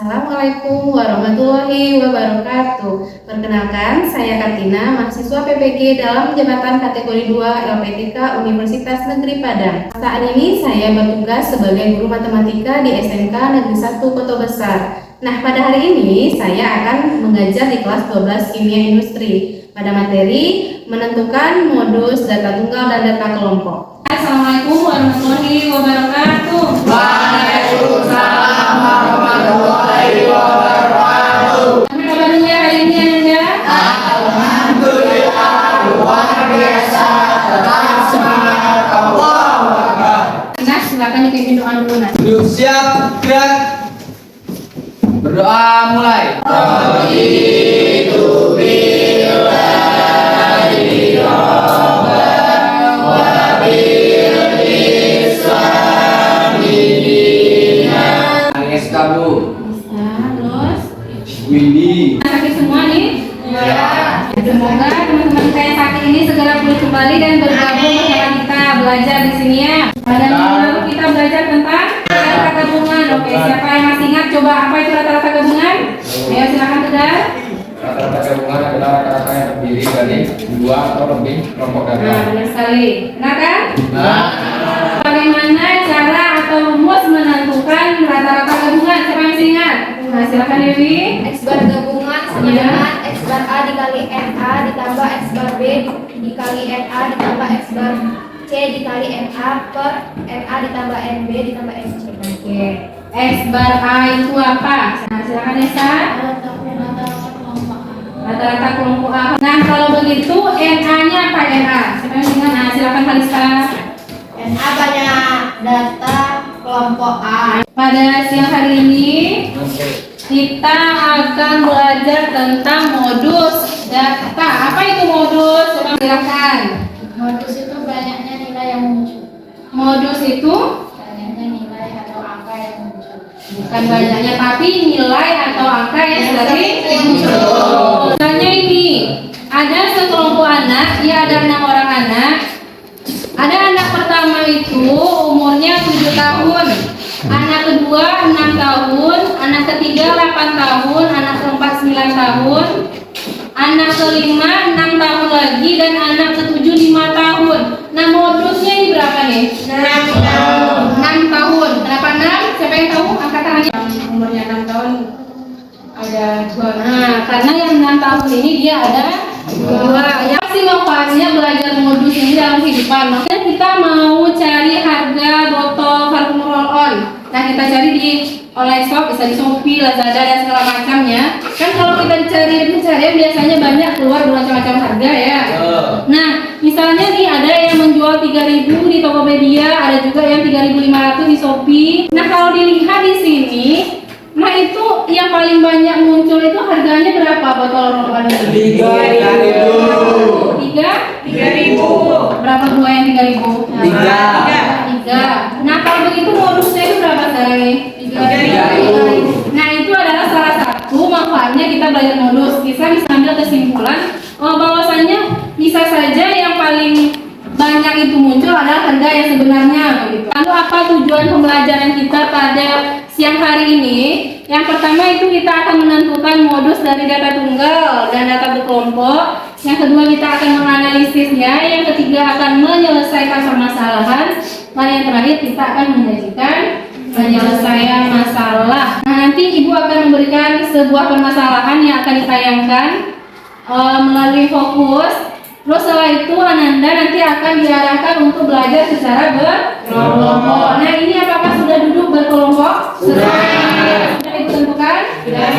Assalamualaikum warahmatullahi wabarakatuh. Perkenalkan, saya Kartina, mahasiswa PPG dalam jabatan kategori 2 LPTK Universitas Negeri Padang. Saat ini saya bertugas sebagai guru matematika di SMK Negeri 1 Kota Besar. Nah, pada hari ini saya akan mengajar di kelas 12 Kimia Industri pada materi menentukan modus data tunggal dan data kelompok. Assalamualaikum warahmatullahi wabarakatuh. Waalaikumsalam warahmatullahi wabarakatuh. Apa kabarnya hari ini Anda? Alhamdulillah, luar biasa, tetap semangat, Allahu Akbar. Nah, silakan dipimpin doa dulu. Nah. Siap, gerak. Berdoa mulai. Raditu billahi rabban wa bil islami dinan. Nangis kamu. Bisa, terus. Windy. Sakit semua nih? Ya. Semoga teman-teman kita yang sakit ini segera pulih kembali dan bergabung bersama kita belajar di sini ya. Pada minggu lalu kita belajar tentang rata-rata gabungan. Oke, siapa yang masih ingat? Coba apa itu rata-rata gabungan? Ayo silakan Tegar. Rata-rata gabungan adalah rata-rata yang terdiri dari dua atau lebih kelompok Nah, data. benar sekali. Benar kan? Nah, Bagaimana cara atau rumus menentukan rata-rata gabungan? Siapa yang masih ingat? Nah, silakan Dewi. X bar gabungan sama Iya. dengan X bar A dikali NA ditambah X bar B dikali NA ditambah X bar C dikali NA per NA ditambah NB ditambah NC. Oke. X bar A itu apa? Nah, silakan Nesa. Rata-rata kelompok A. Nah, kalau begitu NA-nya apa NA? Siapa yang ingat? Nah, silakan Halista. NA banyak data kelompok A. Pada siang hari ini kita akan belajar tentang modus data. Apa itu modus? Coba silakan. Modus itu banyaknya nilai yang muncul. Modus itu Banyaknya nilai atau angka yang muncul. bukan banyaknya, tapi nilai atau angka yang sering muncul. Misalnya ini, ada sekelompok anak, ya ada 6 orang anak. Ada anak pertama itu umurnya 7 tahun, anak kedua 6 tahun, anak ketiga 8 tahun, anak keempat 9 tahun, anak kelima 6 tahun lagi, dan anak ketujuh 5 tahun. Nah, modusnya ini berapa nih? 6 tahun. 6 tahun. Kenapa 6? Siapa yang tahu? Angkat tangannya. Umurnya 6 tahun ada 2. Nah, karena yang 6 tahun ini dia ada 2. Yang pasti manfaatnya belajar modus ini dalam kehidupan. Maksudnya kita mau cari harga botol parfum roll on. Nah, kita cari di online shop, bisa di Shopee, Lazada, dan segala macamnya. Kan kalau kita cari di pencarian biasanya banyak keluar bermacam-macam harga ya. Nah, misalnya nih ada yang menjual 3.000 di Tokopedia, ada juga yang 3.500 di Shopee. Nah, kalau dilihat di sini, nah itu yang paling banyak muncul itu harganya berapa botol roll on ini? 3.000. 3.000. Berapa dua yang 3.000? Tiga. 3. Nah, kalau begitu modusnya itu berapa sekarang nih? 3.000. Nah, itu adalah salah satu manfaatnya kita belajar modus. Kita bisa ambil kesimpulan bahwasanya bisa saja yang paling banyak itu muncul adalah harga yang sebenarnya begitu. Lalu apa tujuan pembelajaran kita pada siang hari ini? Yang pertama itu kita akan menentukan modus dari data tunggal dan data berkelompok. Yang kedua kita akan menganalisisnya. Yang ketiga akan menyelesaikan permasalahan. Dan yang terakhir kita akan menyajikan penyelesaian masalah. Nah, nanti Ibu akan memberikan sebuah permasalahan yang akan ditayangkan melalui fokus. Terus setelah itu Ananda nanti akan diarahkan untuk belajar secara berkelompok. Nah, ini apakah sudah duduk berkelompok? Sudah ditentukan? Sudah.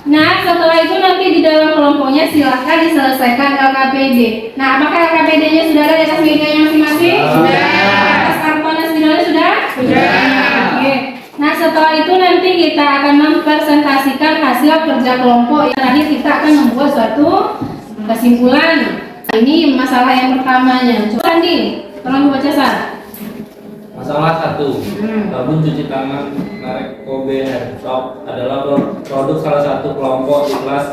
Nah, setelah itu nanti di dalam kelompoknya silahkan diselesaikan LKPD. Nah, apakah LKPD-nya sudah ada di atas mejanya masing-masing? Sudah. Atas karton dan spidolnya sudah? Sudah. Oke. Nah, setelah itu nanti kita akan mempresentasikan hasil kerja kelompok. Yang terakhir kita akan membuat suatu kesimpulan. Ini masalah yang pertamanya. Coba Andi, tolong baca Sar. Masalah 1. Sabun cuci tangan merek Kobe Hair Soap adalah produk salah satu kelompok di kelas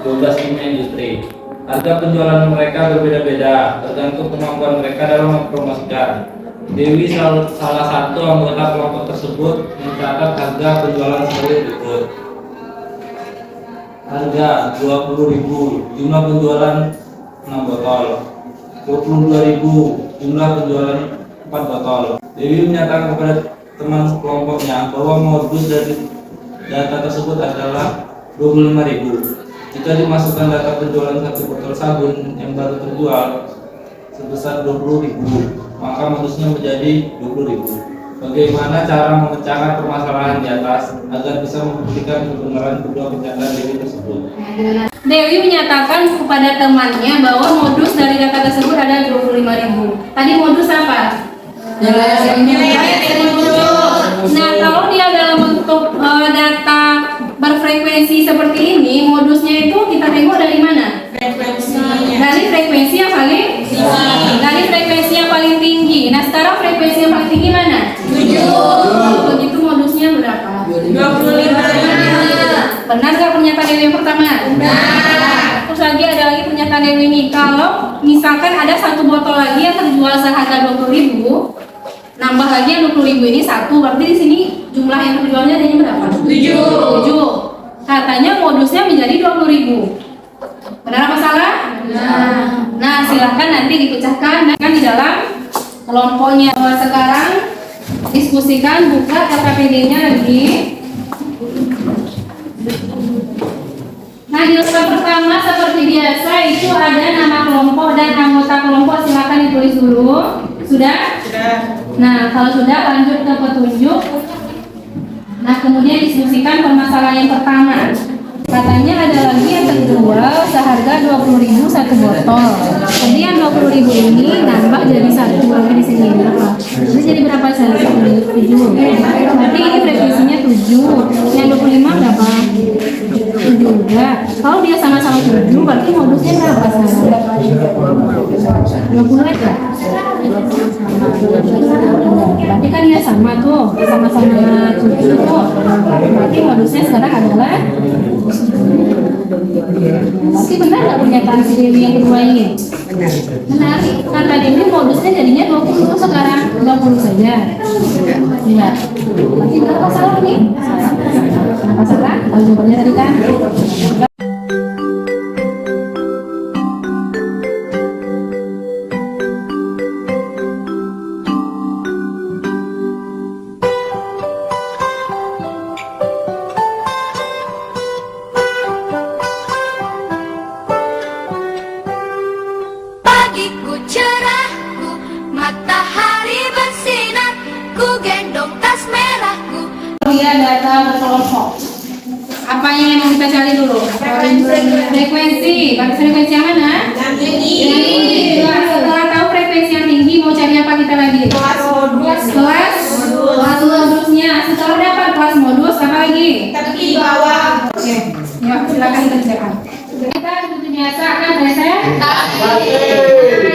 12 Kimia Industri. Harga penjualan mereka berbeda-beda tergantung kemampuan mereka dalam mempromosikan. Dewi salah satu anggota kelompok tersebut mencatat harga penjualan sebagai berikut. Harga 20.000, jumlah penjualan 6 botol. 22.000, jumlah penjualan 4 botol. Dewi menyatakan kepada teman kelompoknya bahwa modus dari data tersebut adalah 25.000. Jika dimasukkan data penjualan 1 botol sabun yang baru terjual sebesar 20.000, maka modusnya menjadi 20.000. Bagaimana cara memecahkan permasalahan di atas agar bisa membuktikan kebenaran kedua pernyataan Dewi tersebut? Dewi menyatakan kepada temannya bahwa modus dari data tersebut adalah 25.000. Tadi modus apa? Nah, kalau dia dalam bentuk data berfrekuensi seperti ini, modusnya itu kita tengok dari mana? Dari frekuensi yang paling tinggi. Dari frekuensi yang paling tinggi. Nah, sekarang frekuensi yang paling tinggi mana? 7. Begitu modusnya berapa? 25. Benar nggak pernyataan Dewi yang pertama? Benar. Terus lagi ada lagi pernyataan Dewi ini. Kalau misalkan ada 1 botol lagi yang terjual seharga 20.000, nambah lagi yang 20.000 ini 1, berarti di sini jumlah yang terjualnya adanya berapa? 7. Katanya modusnya menjadi 20.000. Benar apa salah? Nah, silahkan nanti dipecahkan dan di dalam kelompoknya. Sekarang diskusikan, buka KKPD-nya lagi. Nah, di urutan pertama seperti biasa itu ada nama kelompok dan anggota kelompok, silakan ditulis dulu. Sudah? Sudah. Nah, kalau sudah lanjut ke petunjuk. Nah, kemudian diskusikan permasalahan yang pertama. Katanya ada lagi yang terjual seharga 20.000 1 botol. Jadi yang 20.000 ini nambah jadi 1 lagi di sini berapa? Ini jadi berapa saja? 7. Berarti ini frekuensinya 7. Yang 25 berapa? 7 juga. Kalau dia sama-sama 7, berarti modusnya berapa saja? 20 ya? Berarti kan dia sama tuh, sama-sama 7 tuh. Berarti modusnya sekarang adalah. Berarti benar nggak pernyataan si Dewi yang kedua ini? Benar. Kata Dewi modusnya jadinya 20 sekarang 20 saja. Iya. Berarti berapa salah nih? Kenapa salah? Kalau jawabannya tadi kan? Pagiku cerahku, matahari bersinar, ku gendong tas merahku. Dia data berkelompok. Apa yang mau kita cari dulu? Frekuensi. Berarti frekuensi yang mana? Yang tinggi. Setelah tahu frekuensi yang tinggi, mau cari apa kita lagi? Kelas modusnya. Setelah dapat kelas modus, apa lagi? Tapi di bawah. Oke, yuk silakan kerjakan. Kita seperti biasa akan saya.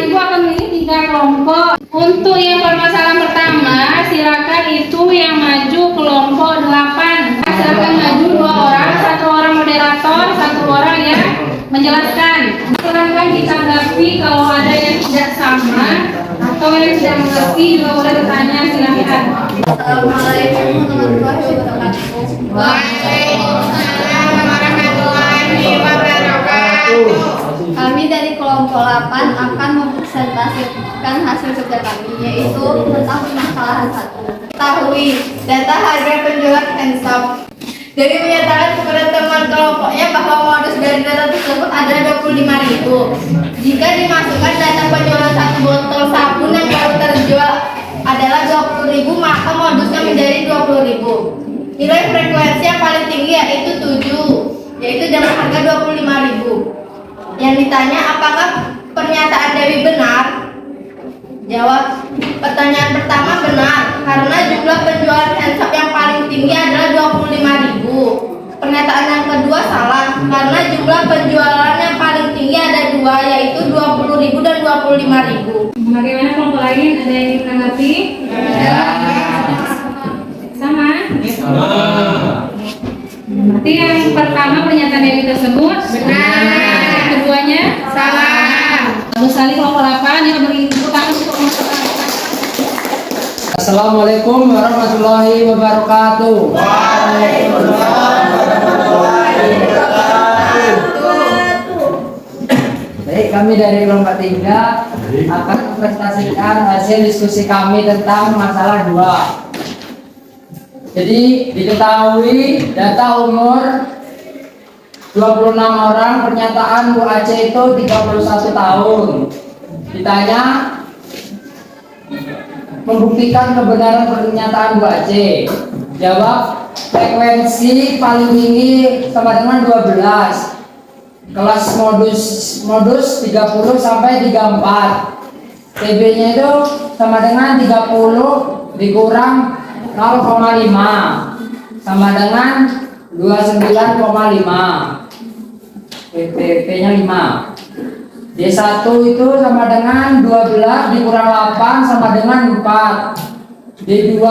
Ibu akan memilih 3 kelompok. Untuk yang permasalahan pertama, silakan itu yang maju kelompok 8. Silakan maju 2 orang, 1 orang moderator, 1 orang yang menjelaskan. Silakan ditanggapi kalau ada yang tidak sama atau yang tidak mengerti juga boleh bertanya, silakan. Assalamualaikum warahmatullahi wabarakatuh. Waalaikumsalam warahmatullahi wabarakatuh. Kami dari kelompok 8 akan mempresentasikan hasil kerja kami, yaitu tentang permasalahan 1. Ketahui data harga penjualan handshop. Dewi menyatakan kepada teman kelompoknya bahwa modus dari data tersebut adalah 25.000. Jika dimasukkan data penjualan 1 botol sabun yang baru terjual adalah 20.000, maka modusnya menjadi 20.000. Nilai frekuensi yang paling tinggi yaitu 7, yaitu dengan harga 25.000. Yang ditanya apakah pernyataan Dewi benar? Jawab, pertanyaan pertama benar, karena jumlah penjualan handshop yang paling tinggi adalah 25.000. Pernyataan yang kedua salah, karena jumlah penjualan yang paling tinggi ada 2, yaitu 20.000 dan 25.000. Bagaimana kelompok lain? Ada yang menanggapi? Sama? Berarti yang pertama pernyataan Dewi tersebut benar. Yang keduanya salah. Bagus sekali kelompok 8 yang beri tepuk tangan untuk kelompok 8. Assalamualaikum warahmatullahi wabarakatuh. Baik, kami dari kelompok 3 akan mempresentasikan hasil diskusi kami tentang masalah 2. Jadi diketahui data umur 26 orang, pernyataan Bu Aceh itu 31 tahun. Ditanya membuktikan kebenaran pernyataan Bu Aceh. Jawab, frekuensi paling tinggi sama dengan 12. Kelas modus 30 sampai 34. TB-nya itu sama dengan 30 dikurang 0,5 sama dengan 29,5. PP-nya 5. D1 itu sama dengan 12 dikurang 8 sama dengan 4. D2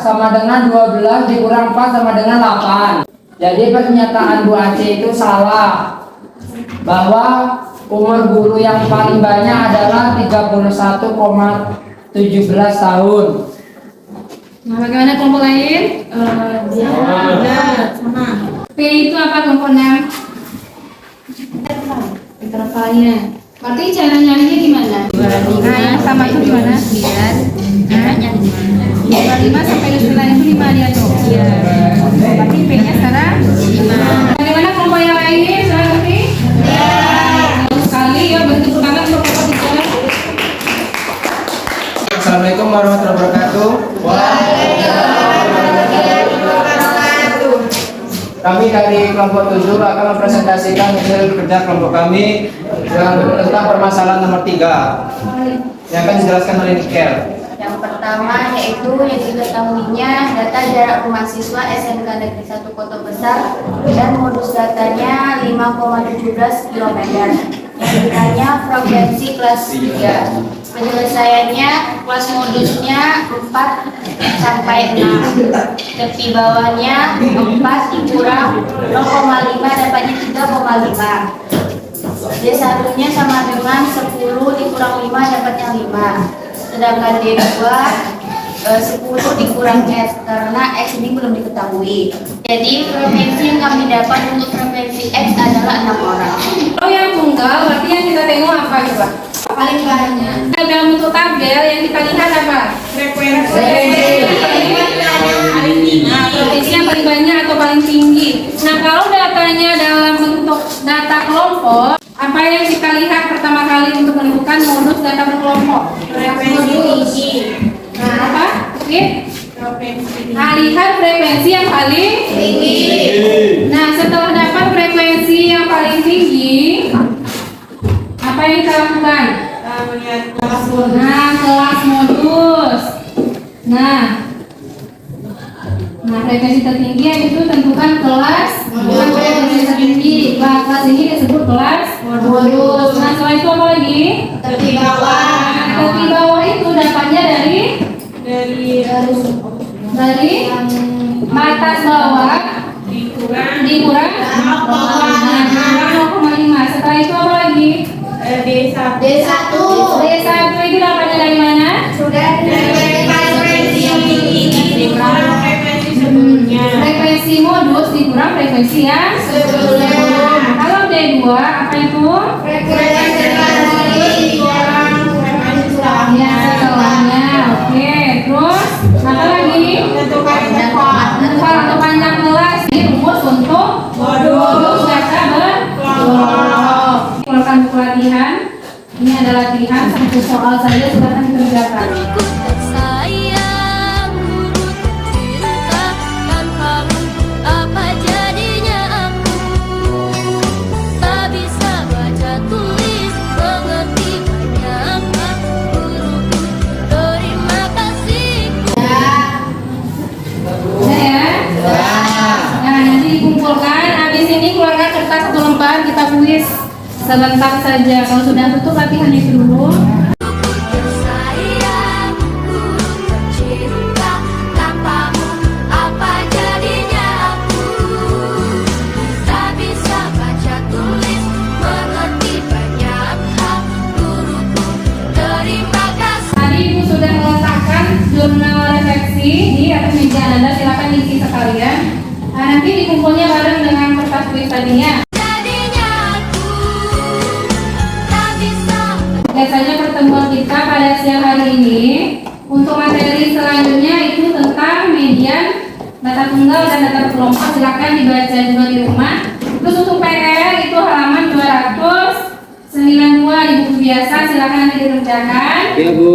sama dengan 12 dikurang 4 sama dengan 8. Jadi pernyataan Bu Aceh itu salah, bahwa umur guru yang paling banyak adalah 31,17 tahun. Nah, bagaimana kelompok lain? P itu apa kelompoknya? Intervalnya. Berarti cara nyarinya gimana? 25 sama itu gimana? 25 sampai 29 itu 5 dia tuh. Iya. Berarti P-nya sekarang 5. Bagaimana kelompok yang lain? Sudah ngerti? Iya. Sekali ya, bentuk tangan untuk kelompok 3. Assalamualaikum warahmatullahi wabarakatuh. Kami dari kelompok 7 akan mempresentasikan hasil kerja kelompok kami yang tentang permasalahan nomor 3 yang akan dijelaskan oleh Nikel. Yang pertama yaitu yang diketahuinya data jarak mahasiswa SMK Negeri 1 Kota Besar dan modus datanya 5,17 km. Yang ditanya frekuensi kelas 3. Penyelesaiannya kelas modusnya 4 sampai 6. Tepi bawahnya 4 dikurang 0,5 dapatnya 3,5. D1-nya sama dengan 10 dikurang 5 dapatnya 5. Sedangkan D2 10 dikurang X karena X ini belum diketahui. Jadi frekuensi yang kami dapat untuk frekuensi X adalah 6 orang. Kalau yang tunggal berarti yang kita tengok apa coba? Paling banyak. Dalam bentuk tabel yang kita lihat apa? Frekuensi. Nah, frekuensi yang paling banyak atau paling tinggi. Nah, kalau datanya dalam bentuk data kelompok, apa yang kita lihat pertama kali untuk menentukan modus data berkelompok? Frekuensi tinggi. Nah, apa? Oke. Nah, lihat frekuensi yang paling tinggi. Nah, setelah dapat frekuensi yang paling tinggi, apa yang kita lakukan? Melihat kelas modus. Nah, kelas modus. Nah, frekuensi tertinggi itu tentukan kelas modus. Frekuensi tertinggi. Kelas ini disebut kelas modus. Nah, setelah itu apa lagi? Tepi bawah. Tepi bawah itu dapatnya dari batas bawah dikurang 0,5. Setelah itu apa lagi? D1 itu dapatnya dari mana? Dari frekuensi yang tinggi dikurang frekuensi sebelumnya. Frekuensi modus dikurang frekuensi yang sebelumnya. Kalau D2 apa itu? Frekuensi dikurang frekuensi setelahnya. Oke, terus apa lagi? Tentukan atau panjang kelas. Ini rumus untuk modus data berkelompok. Keluarkan buku latihan. Ini ada latihan, satu soal saja silakan dikerjakan. Ku tersayang, guru tercinta, tanpamu apa jadinya aku? Tak bisa baca tulis, mengerti banyak hal, guruku, terima kasihku. Udah ya? Nah, nanti dikumpulkan. Habis ini keluarkan kertas 1 lembar, kita tulis sebentar saja. Kalau sudah tutup latihan itu dulu. Tersayang, guru tercinta, tanpamu apa jadinya aku? Tak bisa baca tulis, mengerti banyak hal, guruku, terima kasih. Tadi Ibu sudah meletakkan jurnal dengan kertas tulisannya. Jadinya aku tak bisa. Biasanya pertemuan kita pada siang hari ini untuk materi selanjutnya itu tentang median, data tunggal dan data kelompok. Silakan dibaca juga di rumah. Terus untuk PR itu halaman 292 di buku biasa. Silakan nanti dikerjakan. Ya Bu.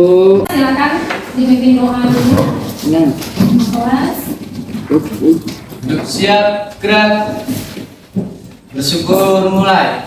Silakan dibimbing doa dulu. Nah. Kelas. Siap, gerak. Bersyukur mulai.